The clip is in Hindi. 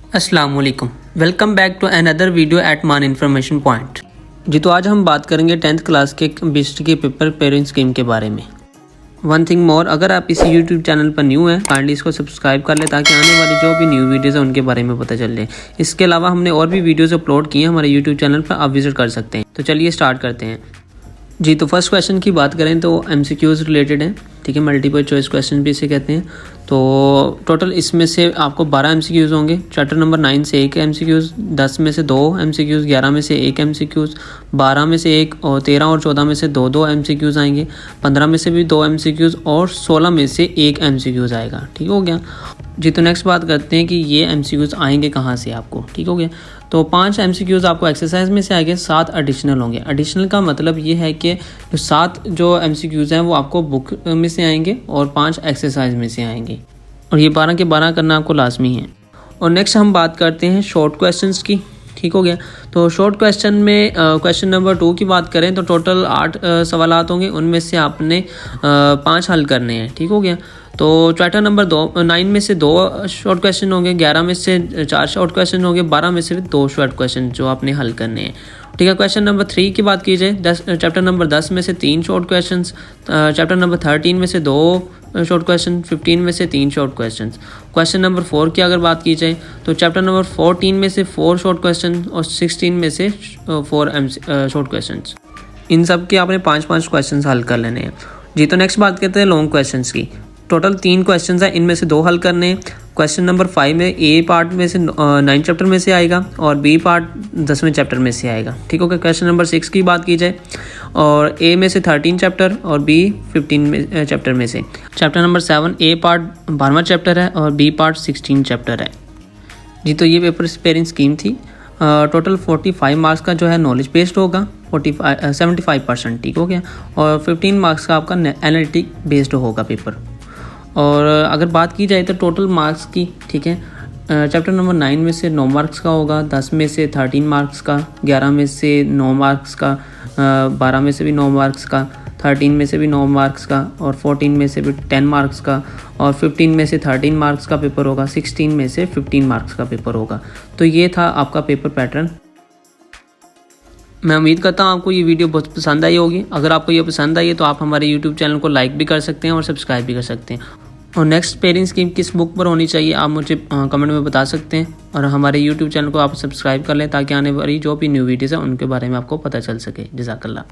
अस्सलाम वालेकुम, welcome back to another video at Maan information point. जी तो आज हम बात करेंगे 10th क्लास के BIST के पेपर पेयरिंग स्कीम के बारे में। वन थिंग मोर, अगर आप इसी यूट्यूब चैनल पर न्यू हैं काइंडली इसको सब्सक्राइब कर लें ताकि आने वाली जो भी न्यू वीडियोज़ हैं उनके बारे में पता चल जाए। इसके अलावा हमने और भी वीडियोज़ अपलोड किए हैं हमारे यूट्यूब चैनल पर, आप विजिट कर सकते हैं। तो चलिए स्टार्ट करते हैं। जी तो फर्स्ट क्वेश्चन की बात करें तो MCQs रिलेटेड है, ठीक है, मल्टीपल चॉइस क्वेश्चन भी इसे कहते हैं। तो टोटल इसमें से आपको 12 MCQs होंगे। चैप्टर नंबर 9 से 1 MCQs, 10 में से 2 MCQs, 11 में से 1 MCQs, 12 में से 1 और 13 और 14 में से 2 MCQs आएंगे, 15 में से भी 2 MCQs और 16 में से 1 MCQs आएगा। ठीक हो गया जी। तो नेक्स्ट बात करते हैं कि ये MCQs आएंगे कहाँ से आपको। ठीक हो गया। तो 5 MCQs आपको एक्सरसाइज में से आएंगे, 7 एडिशनल होंगे। एडिशनल का मतलब ये है कि जो 7 जो MCQs हैं वो आपको बुक में से आएंगे और 5 एक्सरसाइज में से आएंगे, और ये 12 के 12 करना आपको लाजमी है। और नेक्स्ट हम बात करते हैं शॉर्ट क्वेश्चंस की। ठीक हो गया। तो शॉर्ट क्वेश्चन में क्वेश्चन नंबर 2 की बात करें तो टोटल 8 सवालात होंगे, उनमें से आपने 5 हल करने हैं। ठीक हो गया। तो चैप्टर नंबर 9 में से 2 शॉर्ट क्वेश्चन होंगे, 11 में से 4 शॉर्ट क्वेश्चन होंगे, 12 में से भी 2 शॉर्ट क्वेश्चन जो आपने हल करने हैं। ठीक है। क्वेश्चन नंबर 3 की बात की जाए, चैप्टर नंबर 10 में से 3 शॉर्ट क्वेश्चन, चैप्टर नंबर 13 में से 2 शॉर्ट क्वेश्चन, 15 में से 3 शॉर्ट क्वेश्चन। क्वेश्चन नंबर 4 की अगर बात की जाए तो चैप्टर नंबर 14 में से 4 शॉर्ट क्वेश्चन और 16 में से 4 शॉर्ट क्वेश्चन। इन सब के आपने 5-5 क्वेश्चन हल कर लेने हैं। जी तो नेक्स्ट बात करते हैं लॉन्ग क्वेश्चन की। टोटल 3 क्वेश्चन हैं, इनमें से 2 हल करने हैं। क्वेश्चन नंबर 5 में A पार्ट में से 9 चैप्टर में से आएगा और B पार्ट 10वें चैप्टर में से आएगा। ठीक हो गया। क्वेश्चन नंबर 6 की बात की जाए और A में से 13 चैप्टर और B 15 चैप्टर में से। चैप्टर नंबर 7 A पार्ट 12वां चैप्टर है और B पार्ट 16 चैप्टर है। जी तो ये पेपर पेयरिंग स्कीम थी। टोटल 45 मार्क्स का जो है नॉलेज बेस्ड होगा, 75%। ठीक हो गया। और 15 मार्क्स का आपका एनालिटिक बेस्ड होगा पेपर। और अगर बात की जाए तो टोटल मार्क्स की, ठीक है, चैप्टर नंबर 9 में से 9 मार्क्स का होगा, 10 में से 13 मार्क्स का, 11 में से 9 मार्क्स का, 12 में से भी 9 मार्क्स का, 13 में से भी 9 मार्क्स का और 14 में से भी 10 मार्क्स का और 15 में से 13 मार्क्स का पेपर होगा, 16 में से 15 मार्क्स का पेपर होगा। तो ये था आपका पेपर पैटर्न। मैं उम्मीद करता हूँ आपको ये वीडियो बहुत पसंद आई होगी। अगर आपको ये पसंद आई है तो आप हमारे YouTube चैनल को लाइक भी कर सकते हैं और सब्सक्राइब भी कर सकते हैं। और नेक्स्ट पेयरिंग स्कीम किस बुक पर होनी चाहिए आप मुझे कमेंट में बता सकते हैं। और हमारे YouTube चैनल को आप सब्सक्राइब कर लें ताकि आने वाली जो भी न्यू वीडियोज़ हैं उनके बारे में आपको पता चल सके। जज़ाकल्लाह।